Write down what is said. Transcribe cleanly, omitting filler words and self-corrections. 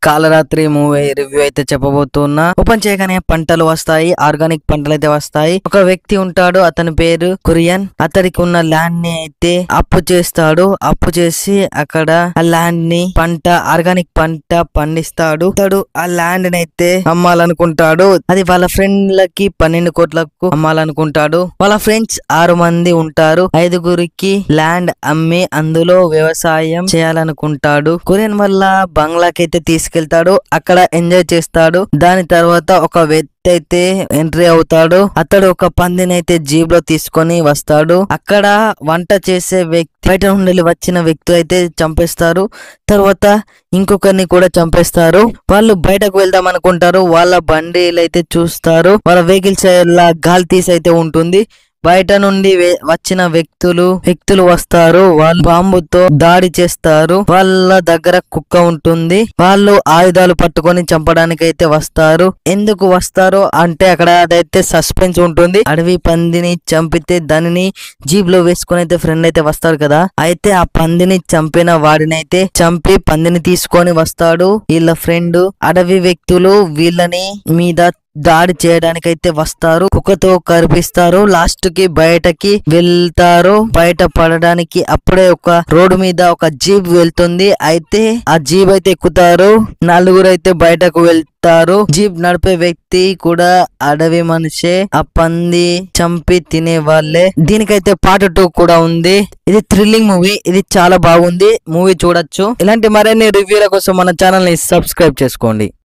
కాలరాత్రి movie review అయితే చెప్పబోతున్నా. Open చేయగానే పంటలు వస్తాయి, ఆర్గానిక్ పంటలు అయితే వస్తాయి. ఒక వ్యక్తి ఉంటాడు, అతని పేరు కురియన్. అతడికి ఉన్న ల్యాండ్ ని అయితే అప్పు చేస్తాడు. అప్పు చేసి అక్కడ ఆ ల్యాండ్ ని ఆర్గానిక్ పంట పండిస్తాడు. అతడు ఆ ల్యాండ్ ని అయితే అమ్మాలనుకుంటాడు. అది వాళ్ళ ఫ్రెండ్లకి 12 కోట్లకు అమ్మాలనుకుంటాడు. వాళ్ళ ఫ్రెండ్స్ 6 మంది ఉంటారు. 5గురికి ల్యాండ్ అమ్మి అందులో వ్యవసాయం చేయాలనుకుంటాడు. కురియన్ వల్ల బంగ్లాకైతే తీసుకెళ్తాడు. అక్కడ ఎంజాయ్ చేస్తాడు. దాని తర్వాత ఒక వ్యక్తి అయితే ఎంట్రీ అవుతాడు. అతడు ఒక పందిని అయితే జీబ్ లో తీసుకొని వస్తాడు. అక్కడ వంట చేసే వ్యక్తి బయట నుండి వచ్చిన వ్యక్తి అయితే చంపేస్తారు. తర్వాత ఇంకొకరిని కూడా చంపేస్తారు. వాళ్ళు బయటకు వెళ్దాం అనుకుంటారు. వాళ్ళ బండిలు అయితే చూస్తారు. వాళ్ళ వెహికల్స్ గాలి తీసి అయితే ఉంటుంది. బయట నుండి వచ్చిన వ్యక్తులు వస్తారు. వాళ్ళు బాంబుతో దాడి చేస్తారు. వాళ్ళ దగ్గర కుక్క ఉంటుంది. వాళ్ళు ఆయుధాలు పట్టుకొని చంపడానికి అయితే వస్తారు. ఎందుకు వస్తారు అంటే అక్కడ అదైతే సస్పెన్స్ ఉంటుంది. అడవి పందిని చంపితే దానిని జీప్ లో వేసుకొని అయితే ఫ్రెండ్ అయితే వస్తాడు కదా. అయితే ఆ పందిని చంపిన వాడినైతే చంపి పందిని తీసుకొని వస్తాడు వీళ్ళ ఫ్రెండ్. అడవి వ్యక్తులు వీళ్ళని మీద దాడి చేయడానికైతే వస్తారు. కుక్కతో కరిపిస్తారు. లాస్ట్ కి బయటకి వెళ్తారు. బయట పడడానికి అప్పుడే ఒక రోడ్డు మీద ఒక జీప్ వెళ్తుంది. అయితే ఆ జీప్ అయితే ఎక్కుతారు. 4 అయితే బయటకు వెళ్తారు. జీప్ నడిపే వ్యక్తి కూడా అడవి మనిషే. ఆ పంది చంపి తినే వాళ్ళే. దీనికైతే పార్ట్ 2 కూడా ఉంది. ఇది థ్రిల్లింగ్ మూవీ. ఇది చాలా బాగుంది. మూవీ చూడొచ్చు. ఇలాంటి మరిన్ని రివ్యూల కోసం మన ఛానల్ ని సబ్స్క్రైబ్ చేసుకోండి.